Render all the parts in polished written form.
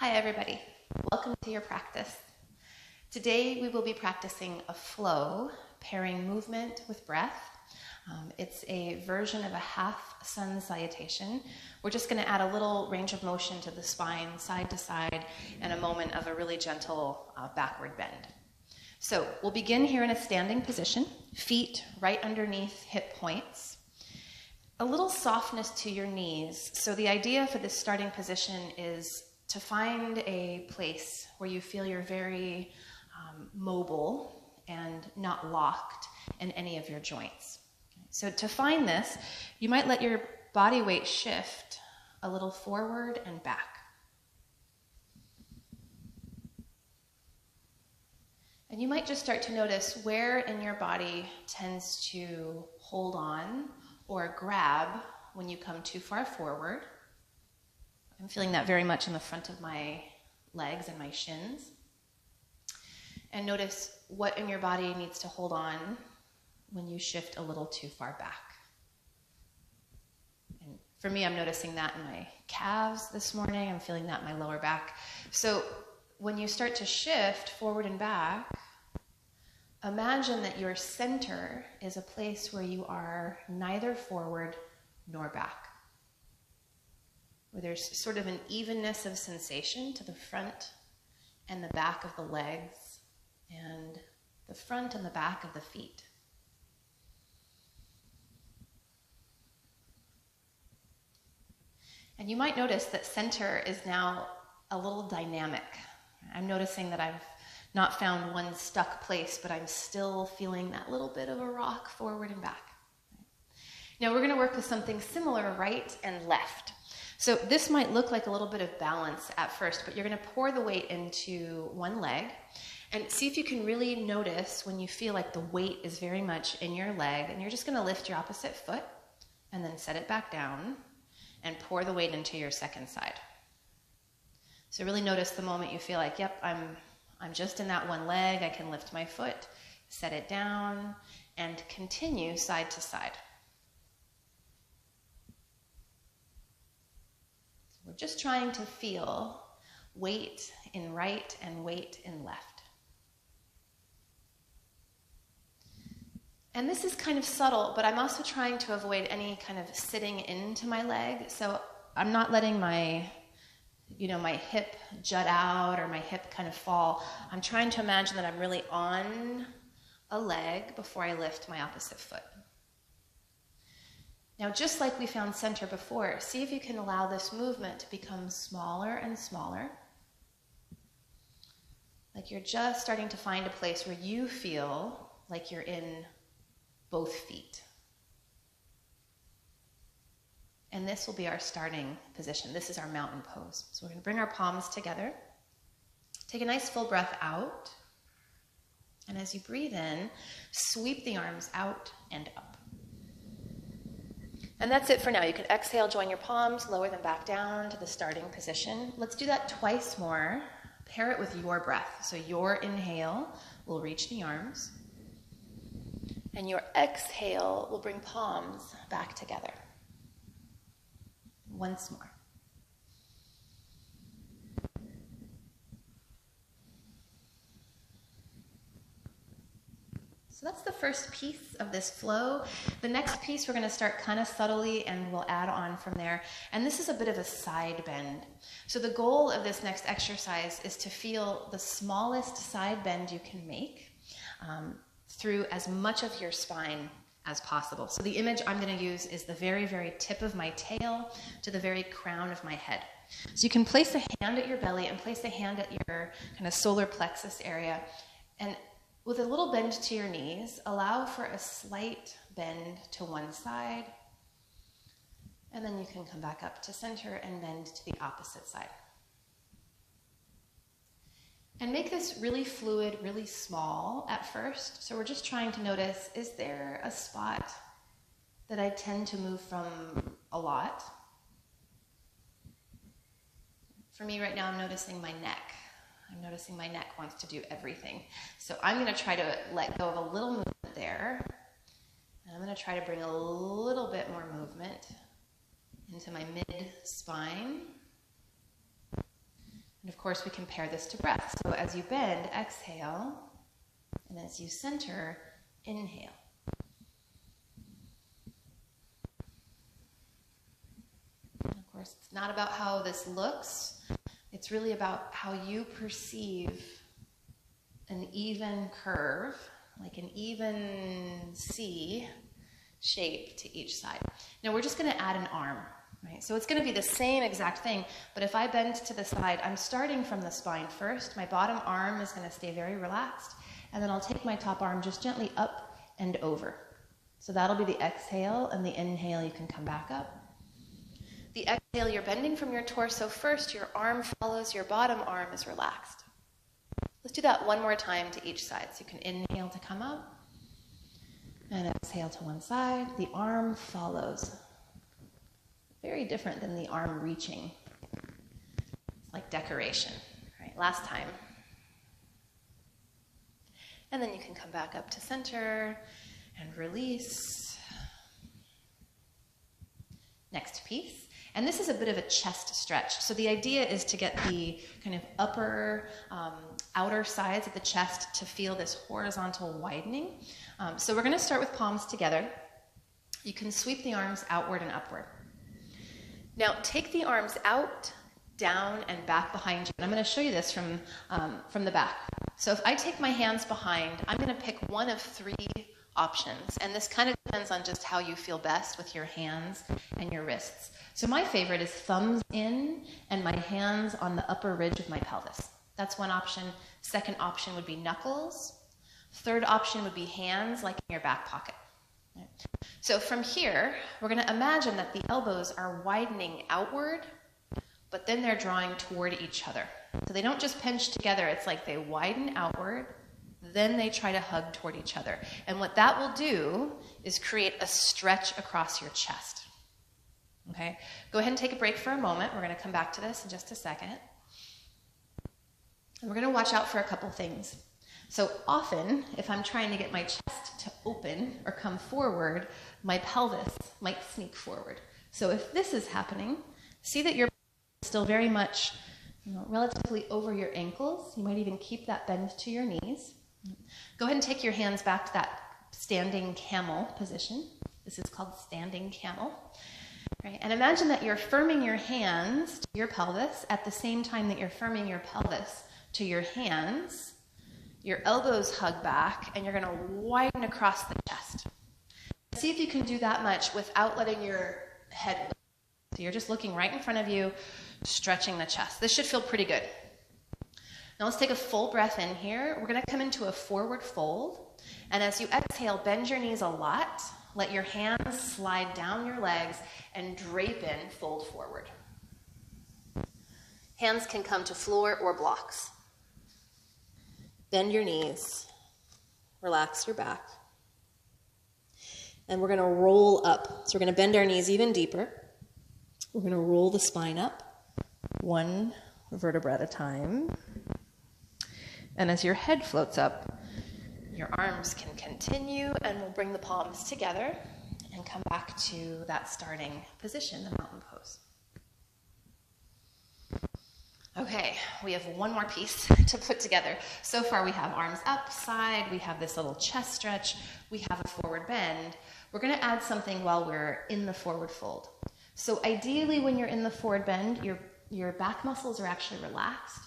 Hi everybody, welcome to your practice. Today we will be practicing a flow, pairing movement with breath. It's a version of a half sun salutation. We're just going to add a little range of motion to the spine, side to side, and a moment of a really gentle backward bend. So we'll begin here in a standing position, feet right underneath hip points. A little softness to your knees. So the idea for this starting position is to find a place where you feel you're very mobile and not locked in any of your joints. So to find this, you might let your body weight shift a little forward and back. And you might just start to notice where in your body tends to hold on or grab when you come too far forward. I'm feeling that very much in the front of my legs and my shins. And notice what in your body needs to hold on when you shift a little too far back. And for me, I'm noticing that in my calves this morning. I'm feeling that in my lower back. So when you start to shift forward and back, imagine that your center is a place where you are neither forward nor back, where there's sort of an evenness of sensation to the front and the back of the legs and the front and the back of the feet. And you might notice that center is now a little dynamic. I'm noticing that I've not found one stuck place, but I'm still feeling that little bit of a rock forward and back. Now we're going to work with something similar right and left. So this might look like a little bit of balance at first, but you're going to pour the weight into one leg and see if you can really notice when you feel like the weight is very much in your leg, and you're just going to lift your opposite foot and then set it back down and pour the weight into your second side. So really notice the moment you feel like, yep, I'm just in that one leg, I can lift my foot, set it down, and continue side to side. We're just trying to feel weight in right and weight in left. And this is kind of subtle, but I'm also trying to avoid any kind of sitting into my leg. So I'm not letting my hip jut out or my hip kind of fall. I'm trying to imagine that I'm really on a leg before I lift my opposite foot. Now, just like we found center before, see if you can allow this movement to become smaller and smaller. Like you're just starting to find a place where you feel like you're in both feet. And this will be our starting position. This is our mountain pose. So we're going to bring our palms together. Take a nice full breath out. And as you breathe in, sweep the arms out and up. And that's it for now. You can exhale, join your palms, lower them back down to the starting position. Let's do that twice more. Pair it with your breath. So your inhale will reach the arms. And your exhale will bring palms back together. Once more. So that's the first piece of this flow. The next piece we're going to start kind of subtly and we'll add on from there. And this is a bit of a side bend. So the goal of this next exercise is to feel the smallest side bend you can make through as much of your spine as possible. So the image I'm going to use is the very, very tip of my tail to the very crown of my head. So you can place a hand at your belly and place a hand at your kind of solar plexus area. And with a little bend to your knees, allow for a slight bend to one side. And then you can come back up to center and bend to the opposite side. And make this really fluid, really small at first. So we're just trying to notice, is there a spot that I tend to move from a lot? For me right now, I'm noticing my neck. I'm noticing my neck wants to do everything. So I'm going to try to let go of a little movement there. And I'm going to try to bring a little bit more movement into my mid-spine. And of course, we compare this to breath. So as you bend, exhale, and as you center, inhale. And of course, it's not about how this looks. It's really about how you perceive an even curve, like an even C shape to each side. Now we're just going to add an arm, right? So it's going to be the same exact thing, but if I bend to the side, I'm starting from the spine first. My bottom arm is going to stay very relaxed, and then I'll take my top arm just gently up and over. So that'll be the exhale, and the inhale, you can come back up. The exhale, you're bending from your torso first, your arm follows, your bottom arm is relaxed. Let's do that one more time to each side. So you can inhale to come up, and exhale to one side. The arm follows. Very different than the arm reaching. It's like decoration, right? Last time. And then you can come back up to center and release. Next piece. And this is a bit of a chest stretch. So the idea is to get the kind of upper, outer sides of the chest to feel this horizontal widening. So we're going to start with palms together. You can sweep the arms outward and upward. Now take the arms out, down, and back behind you. And I'm going to show you this from the back. So if I take my hands behind, I'm going to pick one of three options. And this kind of depends on just how you feel best with your hands and your wrists. So my favorite is thumbs in and my hands on the upper ridge of my pelvis. That's one option. Second option would be knuckles. Third option would be hands like in your back pocket. Right. So from here, we're going to imagine that the elbows are widening outward, but then they're drawing toward each other. So they don't just pinch together. It's like they widen outward, then they try to hug toward each other. And what that will do is create a stretch across your chest. Okay? Go ahead and take a break for a moment. We're going to come back to this in just a second. And we're going to watch out for a couple things. So often, if I'm trying to get my chest to open or come forward, my pelvis might sneak forward. So if this is happening, see that your pelvis is still very much relatively over your ankles. You might even keep that bend to your knees. Go ahead and take your hands back to that standing camel position. This is called standing camel. Right? And imagine that you're firming your hands to your pelvis at the same time that you're firming your pelvis to your hands. Your elbows hug back, and you're going to widen across the chest. See if you can do that much without letting your head lift. So you're just looking right in front of you, stretching the chest. This should feel pretty good. Now let's take a full breath in here. We're going to come into a forward fold. And as you exhale, bend your knees a lot. Let your hands slide down your legs and drape in, fold forward. Hands can come to floor or blocks. Bend your knees. Relax your back. And we're going to roll up. So we're going to bend our knees even deeper. We're going to roll the spine up, one vertebra at a time. And as your head floats up, your arms can continue, and we'll bring the palms together and come back to that starting position, the mountain pose. Okay, we have one more piece to put together. So far we have arms up, side, we have this little chest stretch, we have a forward bend. We're going to add something while we're in the forward fold. So ideally when you're in the forward bend, your back muscles are actually relaxed.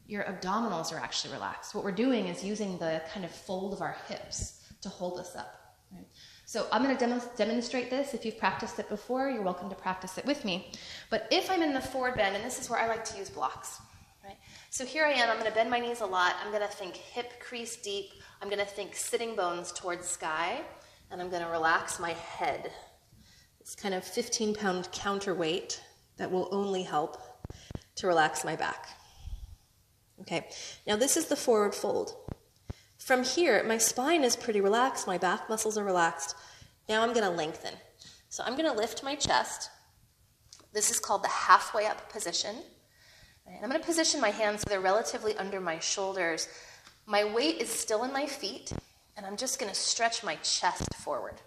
Your abdominals are actually relaxed. What we're doing is using the kind of fold of our hips to hold us up. Right? So I'm going to demonstrate this. If you've practiced it before, you're welcome to practice it with me. But if I'm in the forward bend, and this is where I like to use blocks. Right? So here I am. I'm going to bend my knees a lot. I'm going to think hip crease deep. I'm going to think sitting bones towards sky. And I'm going to relax my head. It's kind of 15-pound counterweight that will only help to relax my back. Okay, now this is the forward fold. From here, my spine is pretty relaxed, my back muscles are relaxed. Now I'm going to lengthen. So I'm going to lift my chest. This is called the halfway up position. And I'm going to position my hands so they're relatively under my shoulders. My weight is still in my feet, and I'm just going to stretch my chest forward.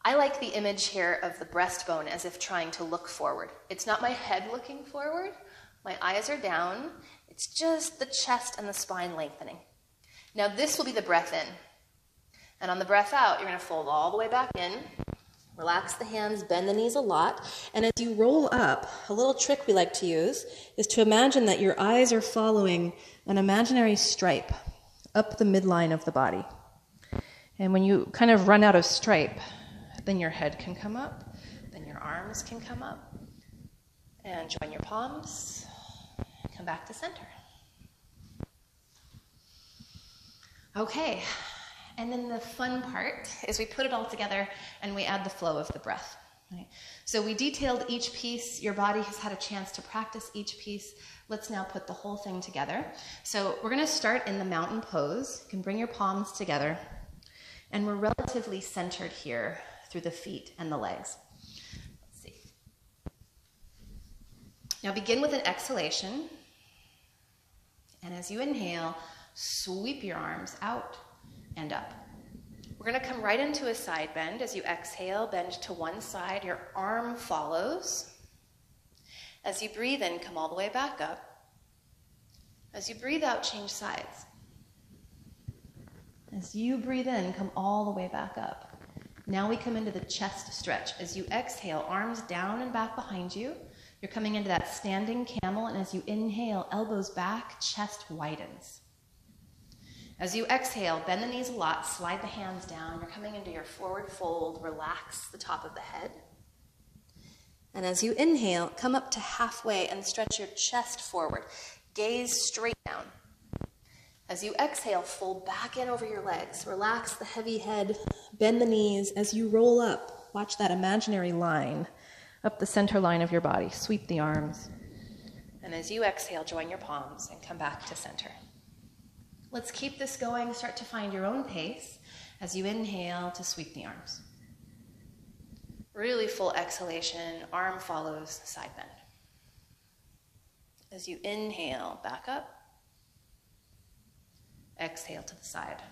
I like the image here of the breastbone as if trying to look forward. It's not my head looking forward, My eyes are down. It's just the chest and the spine lengthening. Now this will be the breath in. And on the breath out, you're going to fold all the way back in. Relax the hands, bend the knees a lot. And as you roll up, a little trick we like to use is to imagine that your eyes are following an imaginary stripe up the midline of the body. And when you kind of run out of stripe, then your head can come up, then your arms can come up, and join your palms, come back to center. Okay. And then the fun part is we put it all together and we add the flow of the breath. Right? So we detailed each piece. Your body has had a chance to practice each piece. Let's now put the whole thing together. So we're going to start in the mountain pose. You can bring your palms together. And we're relatively centered here through the feet and the legs. Let's see. Now begin with an exhalation. And as you inhale, sweep your arms out and up. We're going to come right into a side bend. As you exhale, bend to one side. Your arm follows. As you breathe in, come all the way back up. As you breathe out, change sides. As you breathe in, come all the way back up. Now we come into the chest stretch. As you exhale, arms down and back behind you. You're coming into that standing camel, and as you inhale, elbows back, chest widens. As you exhale, bend the knees a lot, slide the hands down. You're coming into your forward fold, relax the top of the head. And as you inhale, come up to halfway and stretch your chest forward. Gaze straight down. As you exhale, fold back in over your legs. Relax the heavy head, bend the knees. As you roll up, watch that imaginary line up the center line of your body. Sweep the arms. And as you exhale, join your palms and come back to center. Let's keep this going. Start to find your own pace as you inhale to sweep the arms. Really full exhalation, arm follows side bend. As you inhale, back up. Exhale to the side.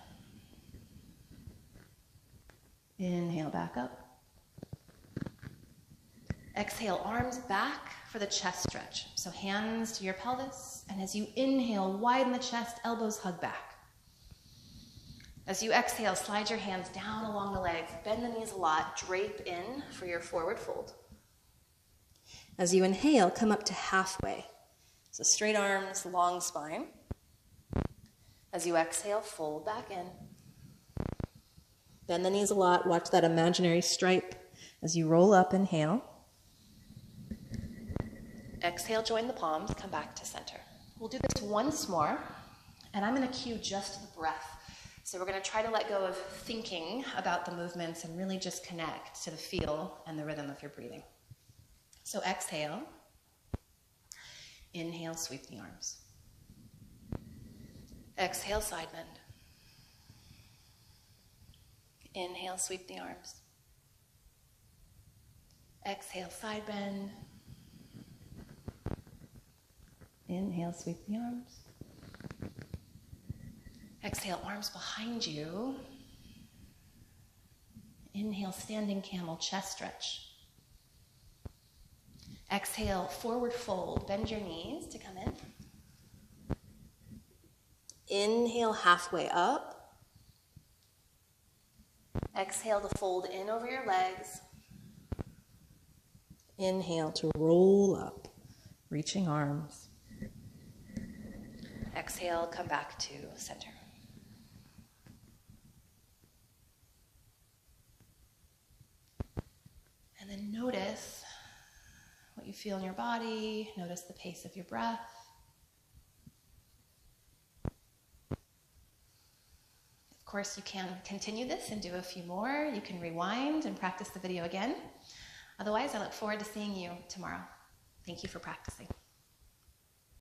Inhale, back up. Exhale, arms back for the chest stretch. So hands to your pelvis, and as you inhale, widen the chest, elbows hug back. As you exhale, slide your hands down along the legs, bend the knees a lot, drape in for your forward fold. As you inhale, come up to halfway. So straight arms, long spine. As you exhale, fold back in. Bend the knees a lot, watch that imaginary stripe. As you roll up, inhale. Exhale, join the palms, come back to center. We'll do this once more, and I'm going to cue just the breath. So we're going to try to let go of thinking about the movements and really just connect to the feel and the rhythm of your breathing. So exhale. Inhale, sweep the arms. Exhale, side bend. Inhale, sweep the arms. Exhale, side bend. Inhale, sweep the arms. Exhale, arms behind you. Inhale, standing camel, chest stretch. Exhale, forward fold. Bend your knees to come in. Inhale, halfway up. Exhale to fold in over your legs. Inhale to roll up, reaching arms. Exhale, come back to center. And then notice what you feel in your body. Notice the pace of your breath. Of course, you can continue this and do a few more. You can rewind and practice the video again. Otherwise, I look forward to seeing you tomorrow. Thank you for practicing.